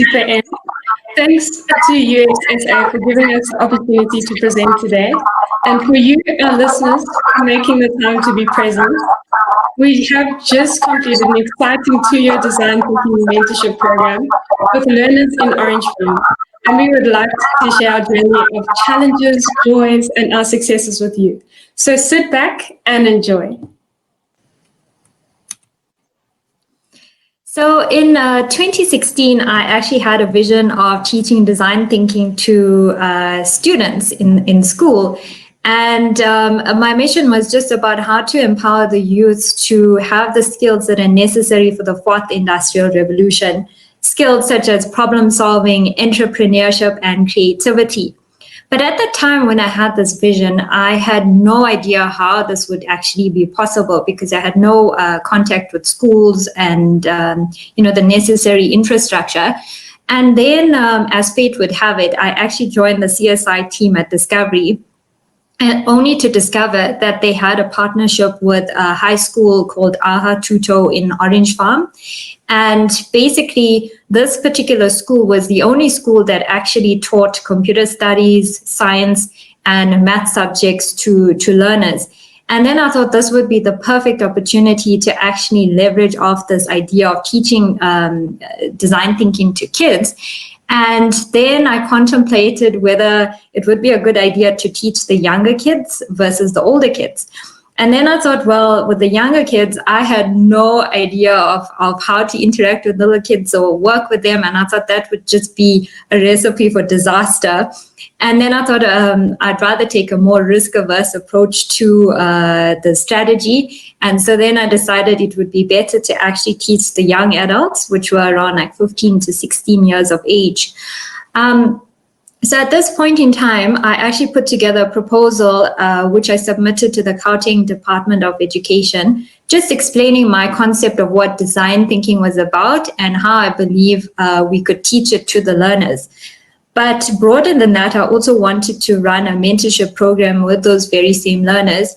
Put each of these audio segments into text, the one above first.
Super M. Thanks to UXSA for giving us the opportunity to present today, and for you, our listeners, for making the time to be present. We have just completed an exciting 2-year design thinking mentorship program with learners in Orange Farm, and we would like to share our journey of challenges, joys, and our successes with you. So sit back and enjoy. So in 2016, I actually had a vision of teaching design thinking to students in school. And my mission was just about how to empower the youth to have the skills that are necessary for the fourth industrial revolution, skills such as problem solving, entrepreneurship, and creativity. But at the time when I had this vision, I had no idea how this would actually be possible because I had no contact with schools and the necessary infrastructure. And then, as fate would have it, I actually joined the CSI team at Discovery, and only to discover that they had a partnership with a high school called Aha Tuto in Orange Farm. And basically, this particular school was the only school that actually taught computer studies, science, and math subjects to learners. And then I thought this would be the perfect opportunity to actually leverage off this idea of teaching design thinking to kids. And then I contemplated whether it would be a good idea to teach the younger kids versus the older kids. And then I thought, well, with the younger kids, I had no idea of how to interact with little kids or work with them. And I thought that would just be a recipe for disaster. And then I thought I'd rather take a more risk-averse approach to the strategy. And so then I decided it would be better to actually teach the young adults, which were around like 15 to 16 years of age. So at this point in time, I actually put together a proposal, which I submitted to the Gauteng Department of Education, just explaining my concept of what design thinking was about and how I believe we could teach it to the learners. But broader than that, I also wanted to run a mentorship program with those very same learners,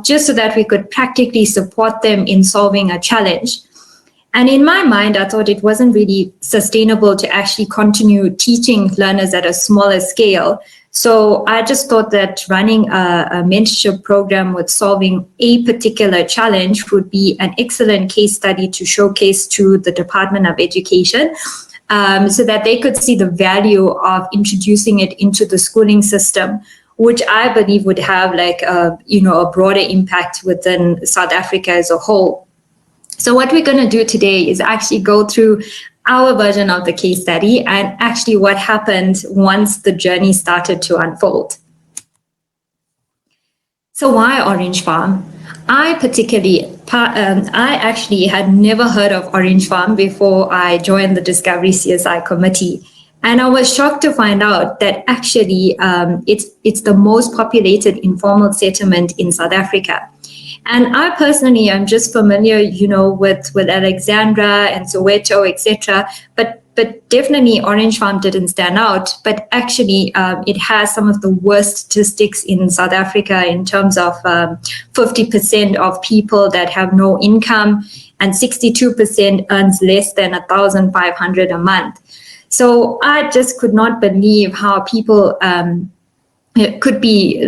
just so that we could practically support them in solving a challenge. And in my mind, I thought it wasn't really sustainable to actually continue teaching learners at a smaller scale. So I just thought that running a mentorship program with solving a particular challenge would be an excellent case study to showcase to the Department of Education, so that they could see the value of introducing it into the schooling system, which I believe would have like a broader impact within South Africa as a whole. So what we're going to do today is actually go through our version of the case study and actually what happened once the journey started to unfold. So why Orange Farm? I actually had never heard of Orange Farm before I joined the Discovery CSI committee. And I was shocked to find out that actually it's the most populated informal settlement in South Africa. And I personally am just familiar, with Alexandra and Soweto, etc. But definitely Orange Farm didn't stand out. But actually, it has some of the worst statistics in South Africa in terms of 50% of people that have no income, and 62% earns less than 1,500 a month. So I just could not believe how people could be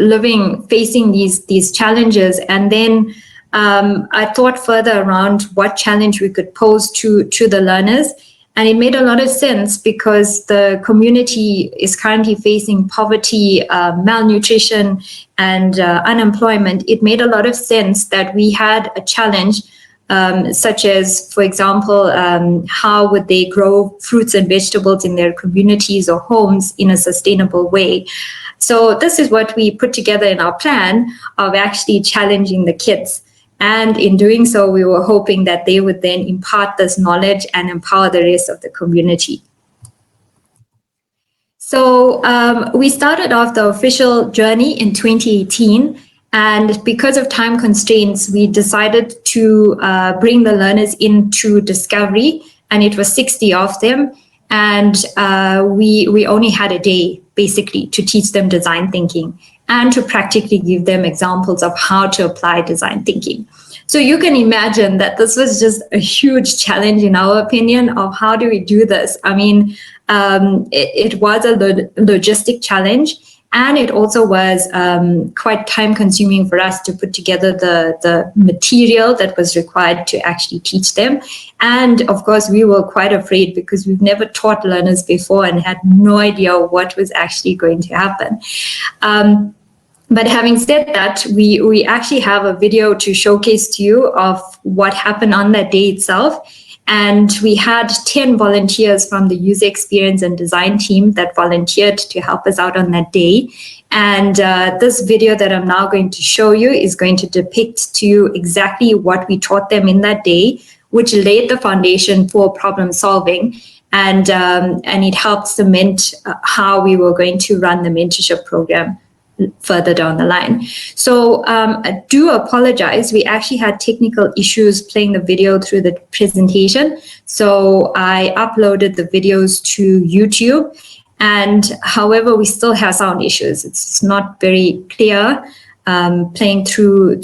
facing these challenges. And then I thought further around what challenge we could pose to the learners. And it made a lot of sense because the community is currently facing poverty, malnutrition, and unemployment. It made a lot of sense that we had a challenge, such as, for example, how would they grow fruits and vegetables in their communities or homes in a sustainable way. So this is what we put together in our plan of actually challenging the kids. And in doing so, we were hoping that they would then impart this knowledge and empower the rest of the community. So we started off the official journey in 2018. And because of time constraints, we decided to bring the learners into Discovery, and it was 60 of them. And we only had a day, basically, to teach them design thinking and to practically give them examples of how to apply design thinking. So you can imagine that this was just a huge challenge in our opinion of how do we do this? I mean, it was a logistic challenge. And it also was quite time consuming for us to put together the material that was required to actually teach them. And of course, we were quite afraid because we've never taught learners before and had no idea what was actually going to happen. But having said that, we actually have a video to showcase to you of what happened on that day itself. And we had 10 volunteers from the user experience and design team that volunteered to help us out on that day. And this video that I'm now going to show you is going to depict to you exactly what we taught them in that day, which laid the foundation for problem solving. And it helped cement how we were going to run the mentorship program further down the line. So I do apologize. We actually had technical issues playing the video through the presentation. So I uploaded the videos to YouTube. And however, we still have sound issues. It's not very clear playing through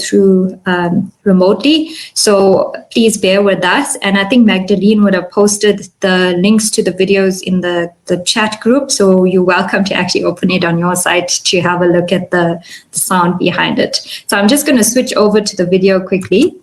remotely. So please bear with us. And I think Magdalene would have posted the links to the videos in the chat group. So you're welcome to actually open it on your side to have a look at the sound behind it. So I'm just going to switch over to the video quickly.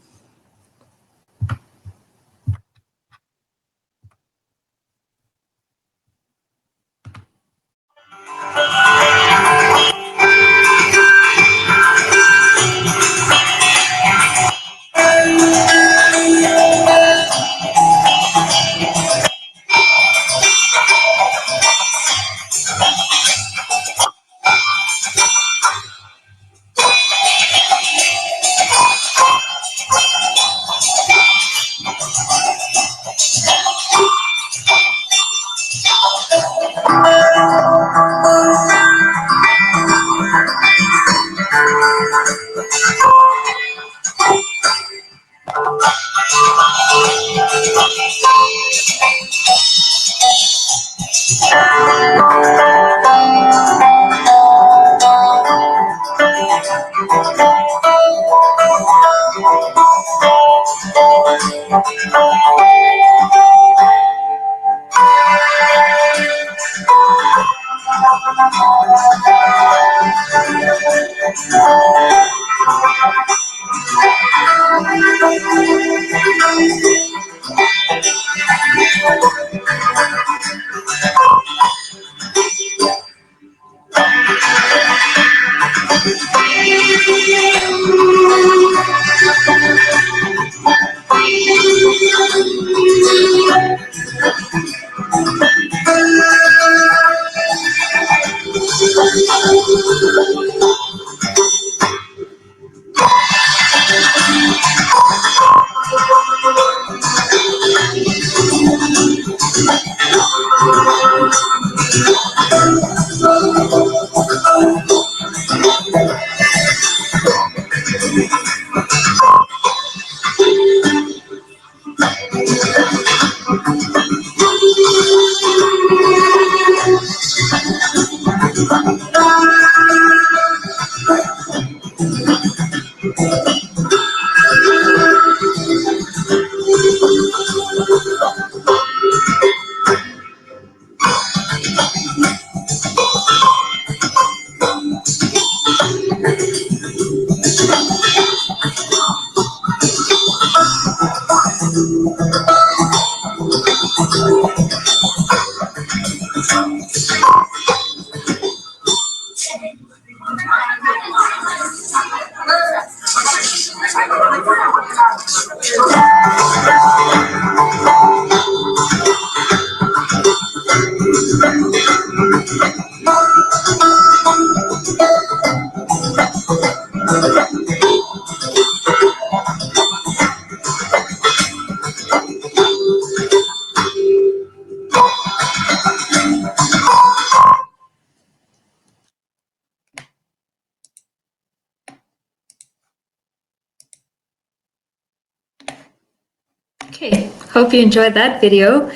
Okay, hope you enjoyed that video.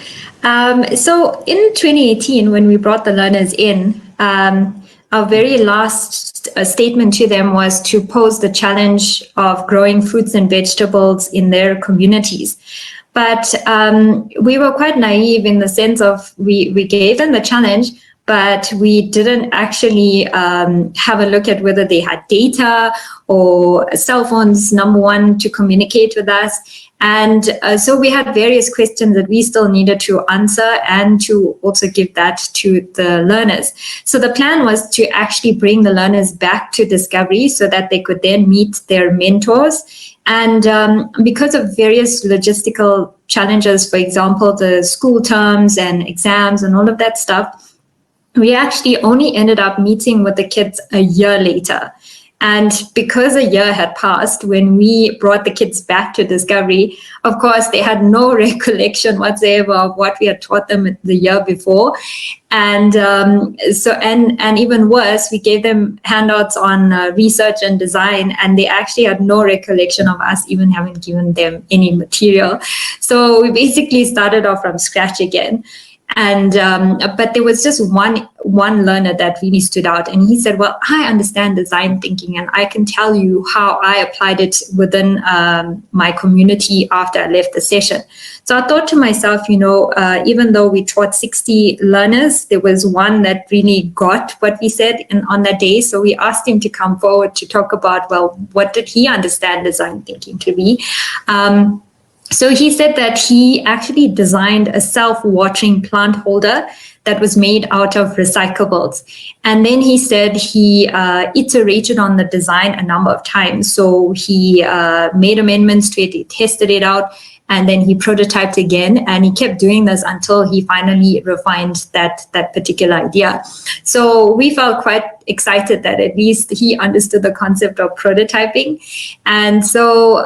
So in 2018, when we brought the learners in, our very last statement to them was to pose the challenge of growing fruits and vegetables in their communities. But we were quite naive in the sense of we gave them the challenge, but we didn't actually have a look at whether they had data or cell phones, number one, to communicate with us. And so we had various questions that we still needed to answer and to also give that to the learners. So the plan was to actually bring the learners back to Discovery so that they could then meet their mentors. And because of various logistical challenges, for example, the school terms and exams and all of that stuff, we actually only ended up meeting with the kids a year later. And because a year had passed when we brought the kids back to Discovery, of course, they had no recollection whatsoever of what we had taught them the year before. And and even worse, we gave them handouts on research and design, and they actually had no recollection of us even having given them any material. So we basically started off from scratch again. And but there was just one learner that really stood out, and he said, well, I understand design thinking and I can tell you how I applied it within my community after I left the session. So I thought to myself, even though we taught 60 learners, there was one that really got what we said on that day. So we asked him to come forward to talk about, well, what did he understand design thinking to be? So he said that he actually designed a self-watering plant holder that was made out of recyclables. And then he said he iterated on the design a number of times. So he made amendments to it, he tested it out, and then he prototyped again, and he kept doing this until he finally refined that particular idea. So we felt quite excited that at least he understood the concept of prototyping. And so,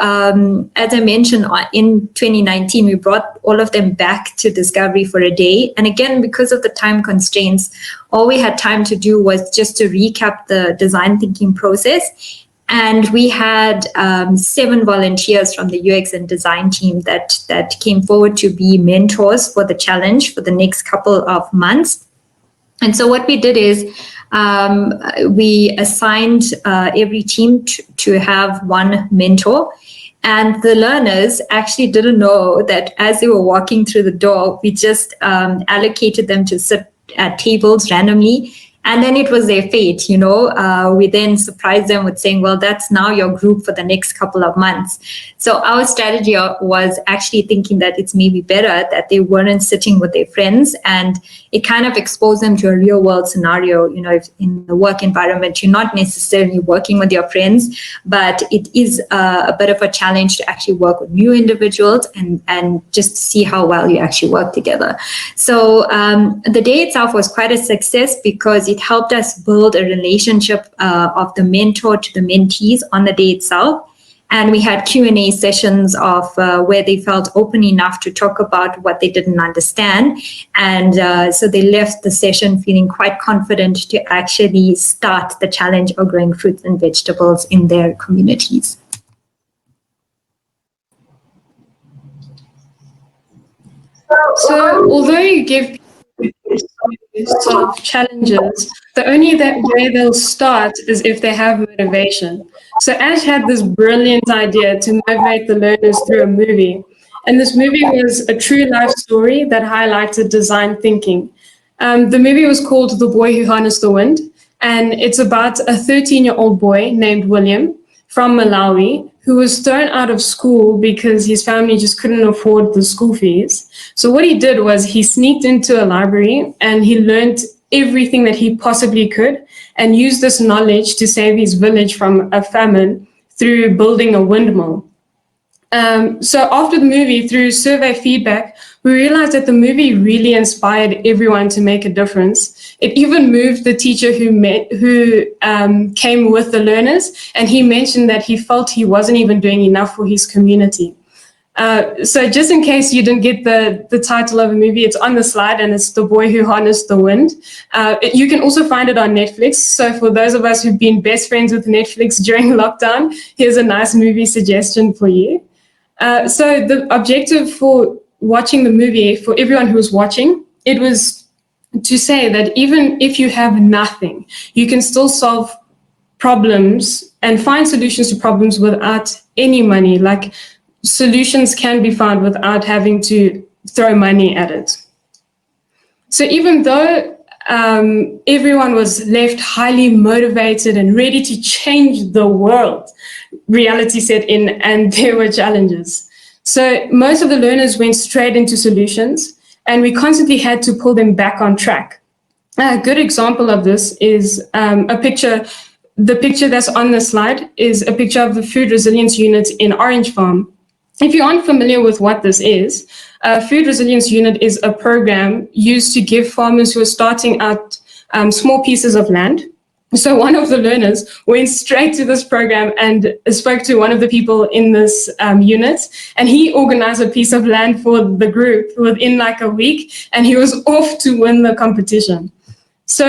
as I mentioned, in 2019, we brought all of them back to Discovery for a day. And again, because of the time constraints, all we had time to do was just to recap the design thinking process. And we had 7 volunteers from the UX and design team that came forward to be mentors for the challenge for the next couple of months. And so what we did is we assigned every team to have one mentor. And the learners actually didn't know that as they were walking through the door, we just allocated them to sit at tables randomly. And then it was their fate, we then surprised them with saying, well, that's now your group for the next couple of months. So our strategy was actually thinking that it's maybe better that they weren't sitting with their friends, and it kind of exposed them to a real world scenario. If in the work environment, you're not necessarily working with your friends, but it is a bit of a challenge to actually work with new individuals and just see how well you actually work together. So the day itself was quite a success because it helped us build a relationship of the mentor to the mentees on the day itself. And we had Q&A sessions of where they felt open enough to talk about what they didn't understand. And so they left the session feeling quite confident to actually start the challenge of growing fruits and vegetables in their communities. So although you give sort of challenges, the only way they'll start is if they have motivation. So Ash had this brilliant idea to motivate the learners through a movie. And this movie was a true life story that highlighted design thinking. The movie was called The Boy Who Harnessed the Wind. And it's about a 13-year-old boy named William from Malawi who was thrown out of school because his family just couldn't afford the school fees. So what he did was he sneaked into a library and he learned everything that he possibly could and used this knowledge to save his village from a famine through building a windmill. So after the movie, through survey feedback, we realized that the movie really inspired everyone to make a difference. It even moved the teacher who came with the learners, and he mentioned that he felt he wasn't even doing enough for his community. So just in case you didn't get the title of the movie, it's on the slide, and it's The Boy Who Harnessed the Wind. You can also find it on Netflix. So for those of us who've been best friends with Netflix during lockdown, here's a nice movie suggestion for you. So the objective for watching the movie, for everyone who was watching, it was to say that even if you have nothing, you can still solve problems and find solutions to problems without any money. Like, solutions can be found without having to throw money at it. So even though everyone was left highly motivated and ready to change the world, reality set in and there were challenges. So most of the learners went straight into solutions, and we constantly had to pull them back on track. A good example of this is a picture. The picture that's on the slide is a picture of the food resilience unit in Orange Farm. If you aren't familiar with what this is, a food resilience unit is a program used to give farmers who are starting out small pieces of land. So one of the learners went straight to this program and spoke to one of the people in this unit, and he organized a piece of land for the group within like a week, and he was off to win the competition. So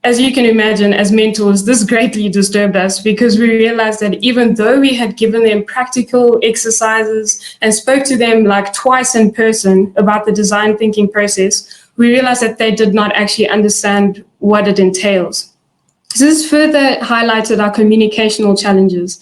as you can imagine, as mentors, this greatly disturbed us, because we realized that even though we had given them practical exercises and spoke to them like twice in person about the design thinking process, we realized that they did not actually understand what it entails. So this further highlighted our communicational challenges.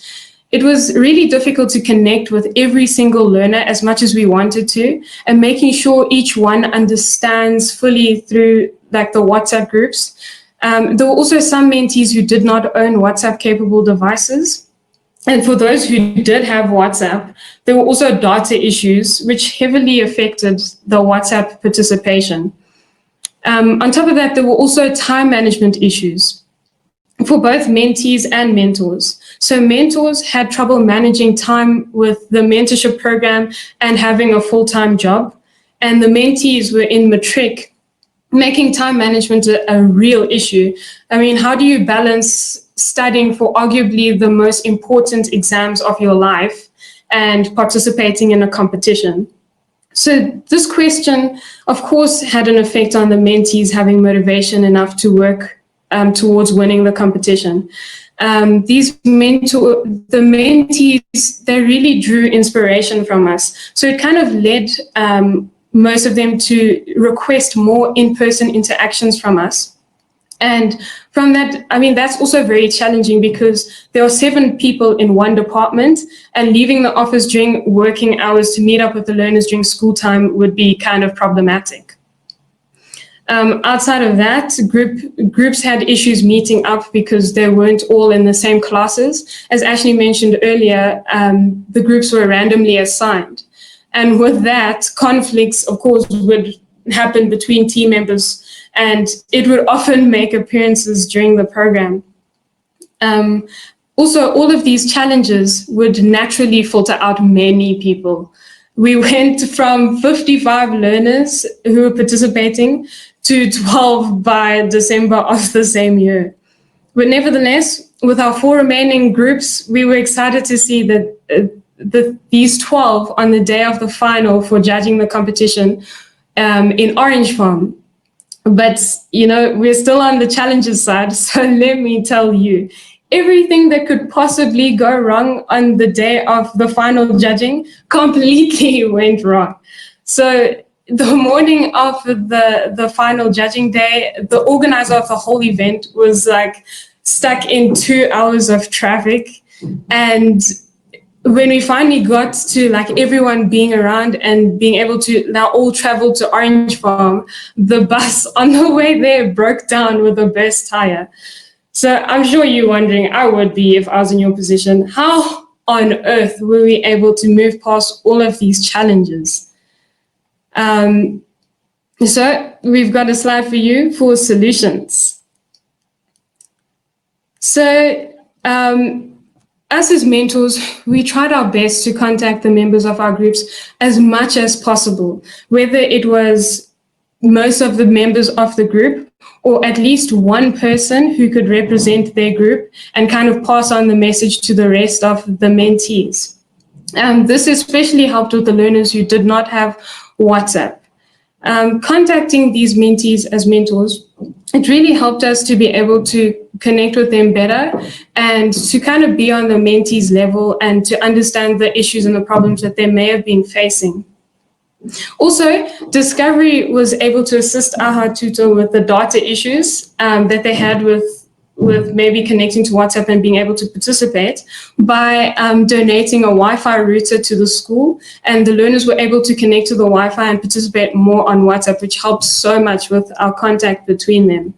It was really difficult to connect with every single learner as much as we wanted to, and making sure each one understands fully through like the WhatsApp groups. There were also some mentees who did not own WhatsApp-capable devices. And for those who did have WhatsApp, there were also data issues which heavily affected the WhatsApp participation. On top of that, there were also time management issues for both mentees and mentors. So mentors had trouble managing time with the mentorship program and having a full-time job. And the mentees were in matric, making time management a real issue. I mean, how do you balance studying for arguably the most important exams of your life and participating in a competition? So this question, of course, had an effect on the mentees having motivation enough to work towards winning the competition. The mentees, they really drew inspiration from us. So it kind of led most of them to request more in-person interactions from us. And from that, I mean, that's also very challenging, because there are 7 people in one department, and leaving the office during working hours to meet up with the learners during school time would be kind of problematic. Outside of that, groups had issues meeting up because they weren't all in the same classes. As Ashnee mentioned earlier, the groups were randomly assigned. And with that, conflicts, of course, would happen between team members, and it would often make appearances during the program. Also, all of these challenges would naturally filter out many people. We went from 55 learners who were participating to 12 by December of the same year. But nevertheless, with our 4 remaining groups, we were excited to see that these 12 on the day of the final for judging the competition in Orange Farm. But, you know, we're still on the challenges side, so let me tell you, everything that could possibly go wrong on the day of the final judging completely went wrong. So the morning of the final judging day, the organizer of the whole event was like stuck in 2 hours of traffic. And when we finally got to like everyone being around and being able to now all travel to Orange Farm, the bus on the way there broke down with a burst tire. So I'm sure you're wondering, I would be if I was in your position, how on earth were we able to move past all of these challenges? So we've got a slide for you for solutions. So us as mentors, we tried our best to contact the members of our groups as much as possible, whether it was most of the members of the group or at least one person who could represent their group and kind of pass on the message to the rest of the mentees. This especially helped with the learners who did not have WhatsApp. Contacting these mentees as mentors, it really helped us to be able to connect with them better and to kind of be on the mentees level and to understand the issues and the problems that they may have been facing. Also, Discovery was able to assist AHA Tutor with the data issues that they had with with maybe connecting to WhatsApp and being able to participate by donating a Wi-Fi router to the school, and the learners were able to connect to the Wi-Fi and participate more on WhatsApp, which helped so much with our contact between them.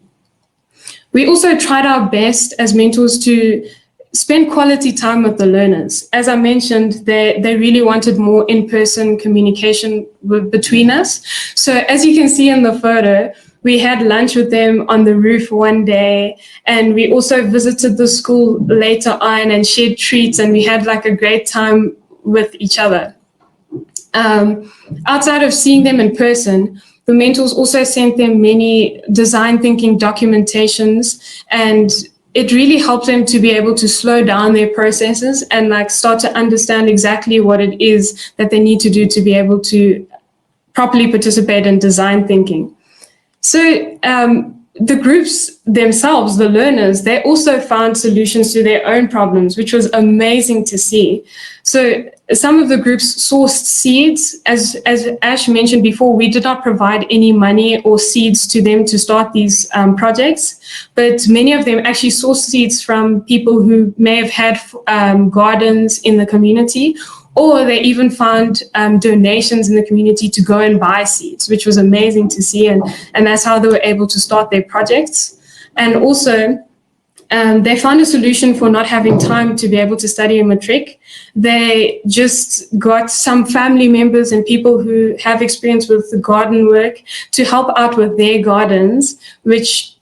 We also tried our best as mentors to spend quality time with the learners. As I mentioned, they really wanted more in-person communication between us. So as you can see in the photo, we had lunch with them on the roof one day, and we also visited the school later on and shared treats, and we had like a great time with each other. Outside of seeing them in person, the mentors also sent them many design thinking documentations, and it really helped them to be able to slow down their processes and like start to understand exactly what it is that they need to do to be able to properly participate in design thinking. So the groups themselves, the learners, they also found solutions to their own problems, which was amazing to see. So some of the groups sourced seeds. As Ash mentioned before, we did not provide any money or seeds to them to start these projects, but many of them actually sourced seeds from people who may have had gardens in the community, or they even found donations in the community to go and buy seeds, which was amazing to see. And that's how they were able to start their projects. And also, they found a solution for not having time to be able to study in matric. They just got some family members and people who have experience with the garden work to help out with their gardens, which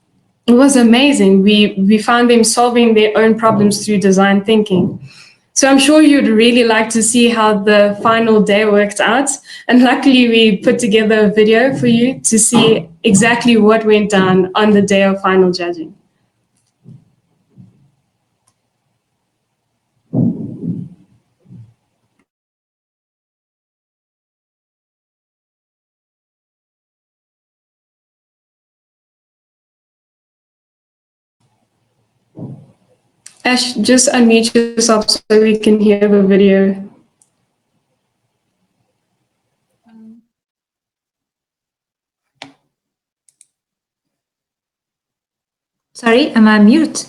was amazing. We found them solving their own problems through design thinking. So I'm sure you'd really like to see how the final day worked out. And luckily, we put together a video for you to see exactly what went down on the day of final judging. Ash, just unmute yourself so we can hear the video. Sorry, am I mute?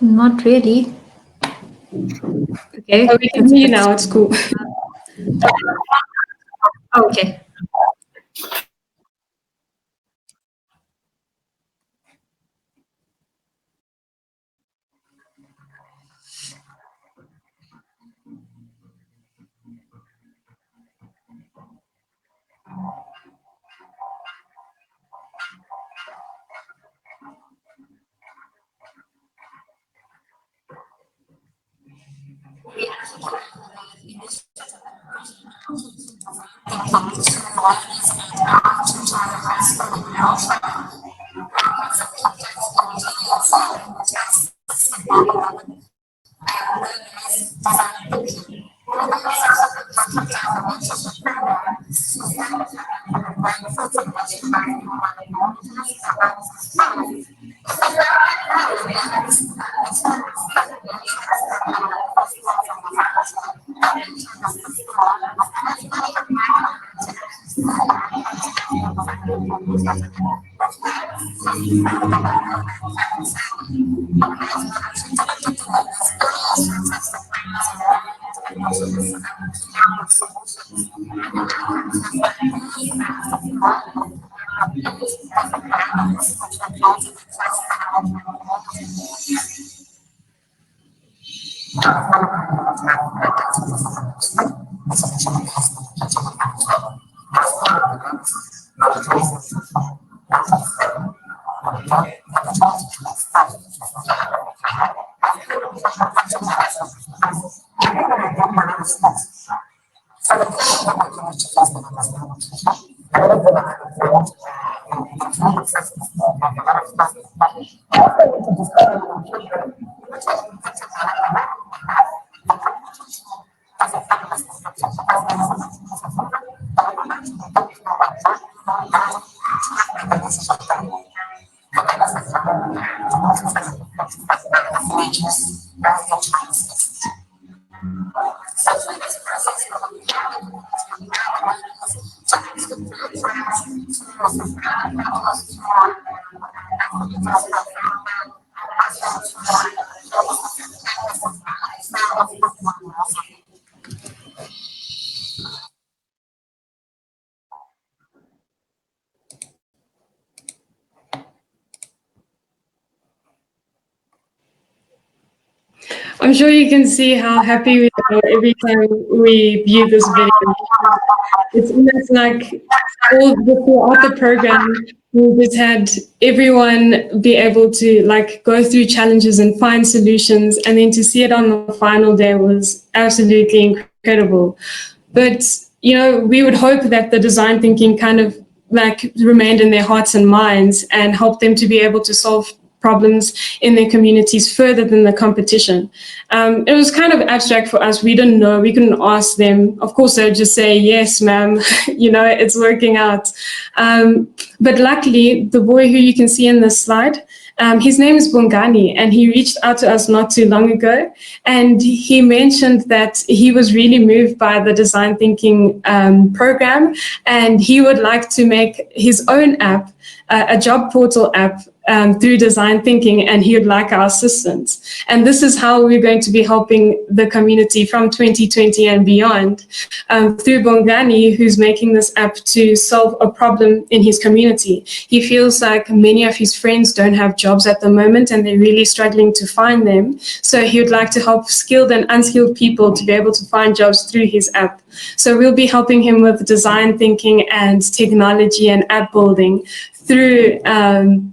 Not really. Okay. Oh, we can hear you now. It's cool. Okay. I'm sure you can see how happy we are every time we view this video. It's almost like throughout the program, we just had everyone be able to like go through challenges and find solutions, and then to see it on the final day was absolutely incredible. But we would hope that the design thinking kind of like remained in their hearts and minds and helped them to be able to solve problems in their communities further than the competition. It was kind of abstract for us. We didn't know. We couldn't ask them. Of course, they'd just say, yes, ma'am, it's working out. But luckily, the boy who you can see in this slide, his name is Bongani, and he reached out to us not too long ago. And he mentioned that he was really moved by the design thinking program, and he would like to make his own app, a job portal app, through design thinking, and he would like our assistance. And this is how we're going to be helping the community from 2020 and beyond, through Bongani, who's making this app to solve a problem in his community. He feels like many of his friends don't have jobs at the moment and they're really struggling to find them. So he would like to help skilled and unskilled people to be able to find jobs through his app. So we'll be helping him with design thinking and technology and app building through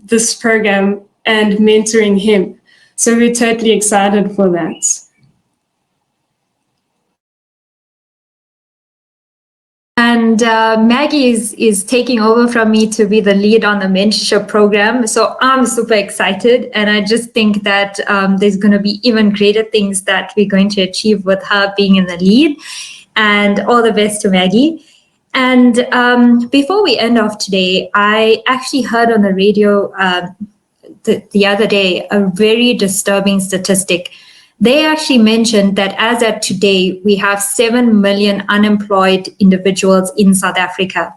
this program and mentoring him. So we're totally excited for that. And Maggie is taking over from me to be the lead on the mentorship program. So I'm super excited. And I just think that there's going to be even greater things that we're going to achieve with her being in the lead. And all the best to Maggie. And before we end off today, I actually heard on the radio the other day a very disturbing statistic. They actually mentioned that as at today, we have 7 million unemployed individuals in South Africa.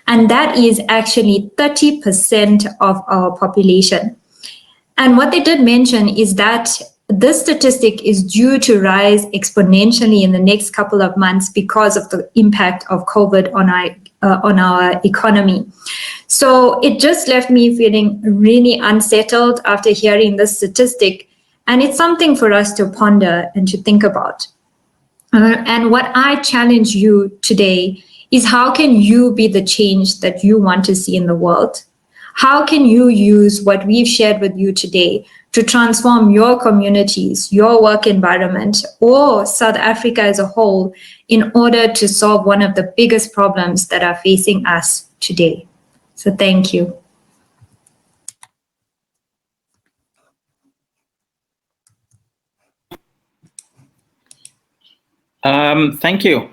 And that is actually 30% of our population. And what they did mention is that this statistic is due to rise exponentially in the next couple of months because of the impact of COVID on our economy. So it just left me feeling really unsettled after hearing this statistic. And it's something for us to ponder and to think about. And what I challenge you today is, how can you be the change that you want to see in the world? How can you use what we've shared with you today to transform your communities, your work environment, or South Africa as a whole in order to solve one of the biggest problems that are facing us today? So thank you. Thank you.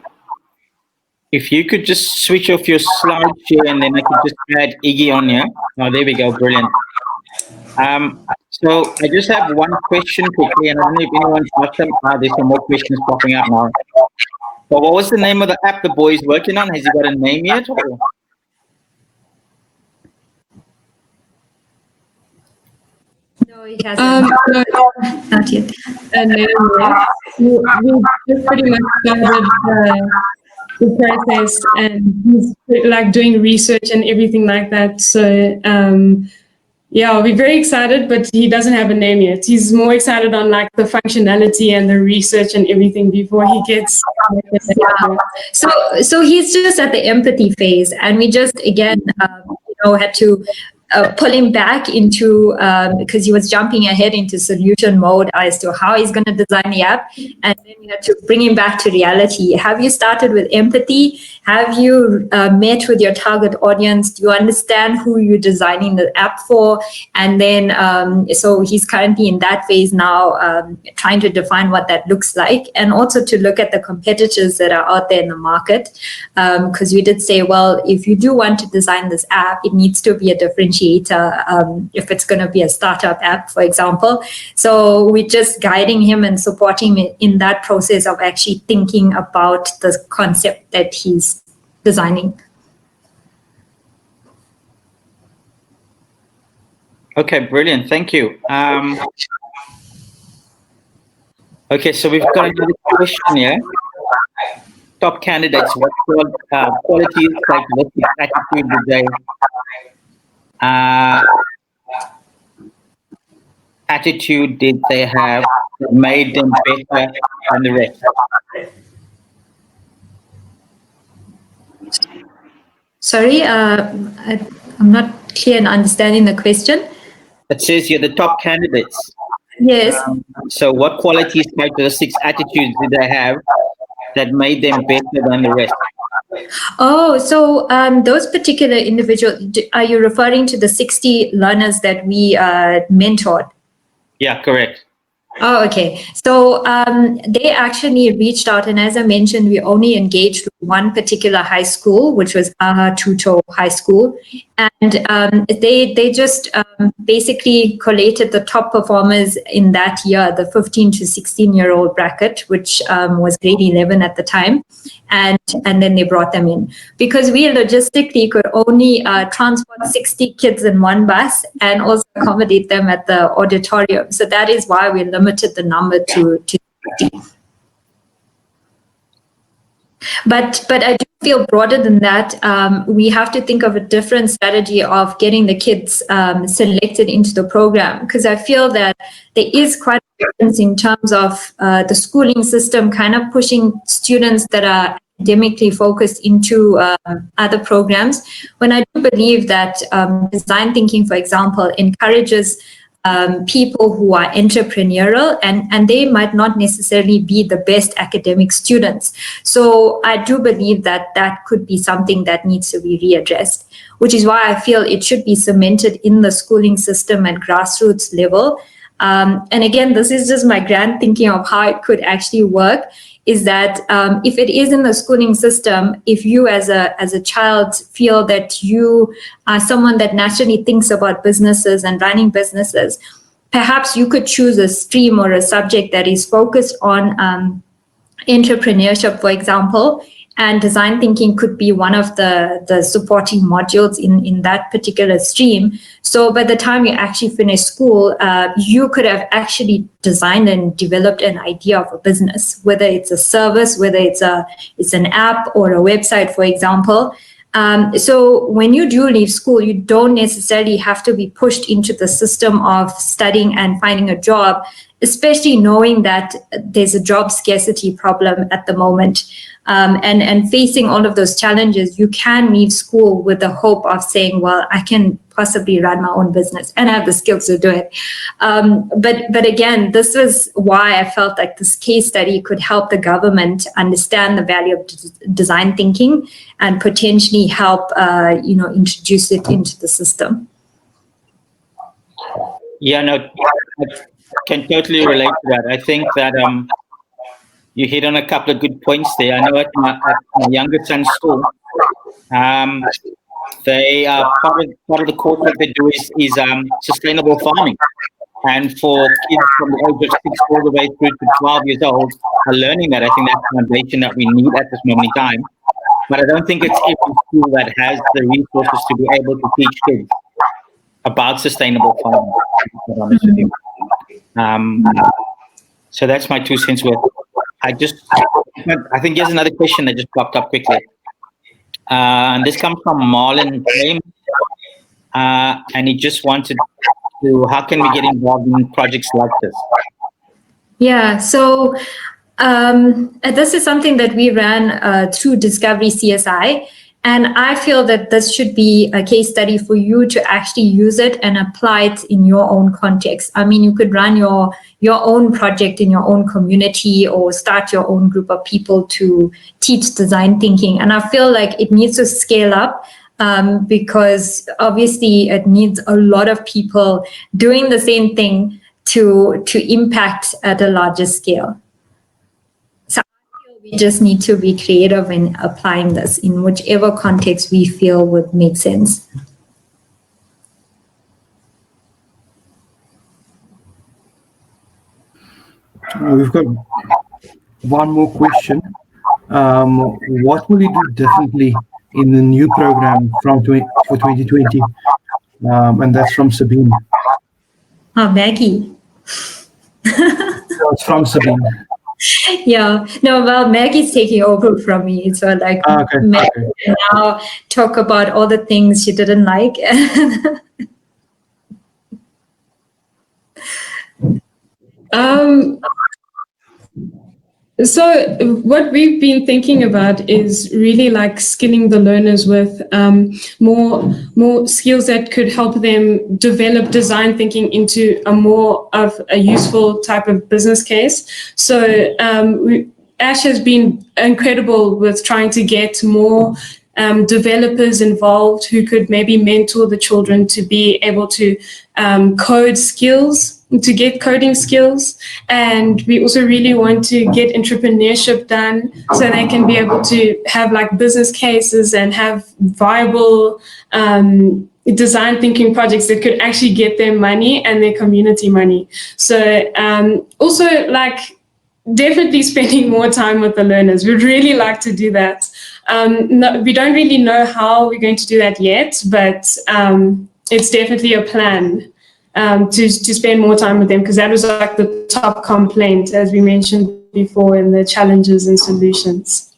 If you could just switch off your slide share and then I could just add Iggy on here. Oh, there we go. Brilliant. So I just have one question quickly, and I don't know if anyone's asked them. There's some more questions popping up now. But what was the name of the app the boy is working on? Has he got a name yet? Or? No, he hasn't. Not yet. We just pretty much started the process, and he's like doing research and everything like that. So yeah, we're very excited, but he doesn't have a name yet. He's more excited on like the functionality and the research and everything before he gets. So he's just at the empathy phase, and we just again had to pull him back into because he was jumping ahead into solution mode as to how he's going to design the app, and then we had to bring him back to reality. Have you started with empathy? Have you met with your target audience? Do you understand who you're designing the app for? And then so he's currently in that phase now, trying to define what that looks like, and also to look at the competitors that are out there in the market, because we did say, well, if you do want to design this app, it needs to be a differentiator, if it's going to be a startup app, for example. So we're just guiding him and supporting him in that process of actually thinking about the concept that he's designing. Okay, brilliant. Thank you. Okay, so we've got another question here. Top candidates, what qualities, characteristics, attitude did they have that made them better than the rest? Sorry, I'm not clear in understanding the question. It says here the top candidates. Yes. So what qualities, characteristics, attitudes did they have that made them better than the rest? Oh, so those particular individuals, are you referring to the 60 learners that we mentored? Yeah, correct. Oh, okay. So they actually reached out, and as I mentioned, we only engaged with one particular high school, which was Tuto High School, and they just basically collated the top performers in that year, the 15 to 16-year-old bracket, which was grade 11 at the time, and then they brought them in because we logistically could only transport 60 kids in one bus and also accommodate them at the auditorium. So that is why we limited the number to 60. But I do feel broader than that. We have to think of a different strategy of getting the kids selected into the program, because I feel that there is quite a difference in terms of the schooling system kind of pushing students that are academically focused into other programs, when I do believe that design thinking, for example, encourages people who are entrepreneurial, and they might not necessarily be the best academic students. So I do believe that that could be something that needs to be readdressed, which is why I feel it should be cemented in the schooling system at grassroots level. And again, this is just my grand thinking of how it could actually work, is that if it is in the schooling system, if you as a child feel that you are someone that naturally thinks about businesses and running businesses, perhaps you could choose a stream or a subject that is focused on entrepreneurship, for example, and design thinking could be one of the supporting modules in that particular stream. So by the time you actually finish school, you could have actually designed and developed an idea of a business, whether it's a service, whether it's an app or a website, for example. So when you do leave school, you don't necessarily have to be pushed into the system of studying and finding a job, especially knowing that there's a job scarcity problem at the moment. And facing all of those challenges, you can leave school with the hope of saying, well, I can possibly run my own business and have the skills to do it. But again, this is why I felt like this case study could help the government understand the value of design thinking and potentially help, introduce it into the system. Yeah, no, I can totally relate to that. I think that you hit on a couple of good points there. I know at my younger son's school, they part of the course that they do is sustainable farming, and for kids from the age of 6 all the way through to 12 years old are learning that. I think that's the foundation that we need at this moment in time. But I don't think it's every school that has the resources to be able to teach kids about sustainable farming, to be honest with you. So that's my 2 cents worth. I think here's another question that just popped up quickly. And this comes from Marlon James. And he just wanted to, how can we get involved in projects like this? Yeah, so this is something that we ran through Discovery CSI. And I feel that this should be a case study for you to actually use it and apply it in your own context. I mean, you could run your own project in your own community or start your own group of people to teach design thinking. And I feel like it needs to scale up because obviously it needs a lot of people doing the same thing to impact at a larger scale. We just need to be creative in applying this in whichever context we feel would make sense. We've got one more question. What will you do differently in the new program for 2020? And that's from Sabine. Oh, Maggie. It's from Sabine. Yeah, no, well, Maggie's taking over from me. So, like, Okay. Maggie can now talk about all the things she didn't like. So what we've been thinking about is really like skilling the learners with more skills that could help them develop design thinking into a more of a useful type of business case. So Ash has been incredible with trying to get more developers involved who could maybe mentor the children to be able to code skills, to get coding skills. And we also really want to get entrepreneurship done so they can be able to have like business cases and have viable design thinking projects that could actually get them money and their community money. So also like definitely spending more time with the learners. We'd really like to do that. No, we don't really know how we're going to do that yet, but it's definitely a plan to spend more time with them, because that was like the top complaint, as we mentioned before, in the challenges and solutions.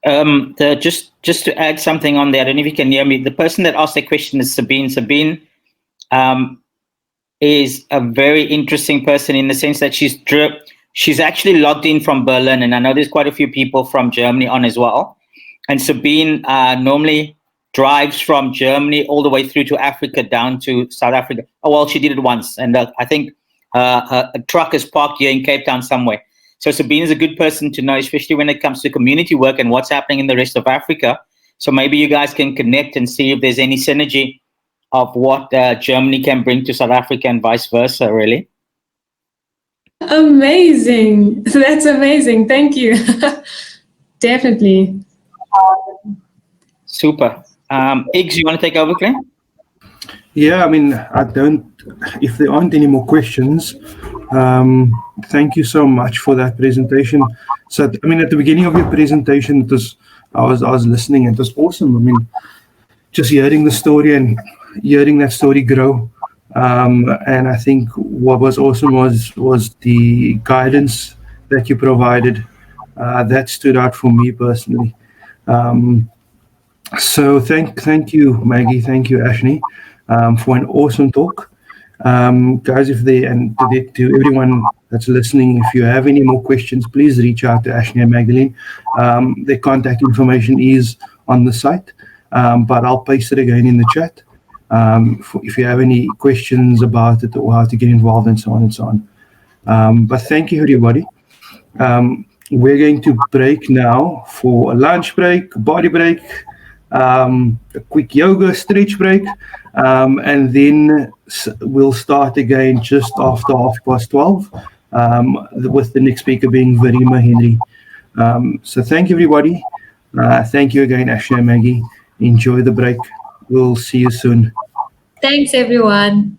Just to add something on there, I don't know if you can hear me. The person that asked that question is Sabine. Sabine is a very interesting person in the sense that she's actually logged in from Berlin, and I know there's quite a few people from Germany on as well. And Sabine normally drives from Germany all the way through to Africa, down to South Africa. Oh, well, she did it once, and I think a truck is parked here in Cape Town somewhere. So Sabine is a good person to know, especially when it comes to community work and what's happening in the rest of Africa. So maybe you guys can connect and see if there's any synergy of what Germany can bring to South Africa and vice versa, really. Amazing. That's amazing. Thank you. Definitely. Super. Iggs, you want to take over, Claire? Yeah, I mean, if there aren't any more questions, thank you so much for that presentation. So, I mean, at the beginning of your presentation, I was listening. It was awesome. I mean, just hearing the story and hearing that story grow. And I think what was awesome was the guidance that you provided. That stood out for me personally. So thank you, Maggie. Thank you, Ashnee, for an awesome talk. Guys, to everyone that's listening, if you have any more questions, please reach out to Ashnee and Magdalene. Their contact information is on the site, but I'll paste it again in the chat if you have any questions about it or how to get involved and so on and so on. But thank you, everybody. We're going to break now for a lunch break, body break, a quick yoga stretch break, and then we'll start again just after 12:30, with the next speaker being Verima Henry. So thank you, everybody. Thank you again, Ashnee and Maggie. Enjoy the break. We'll see you soon. Thanks, everyone.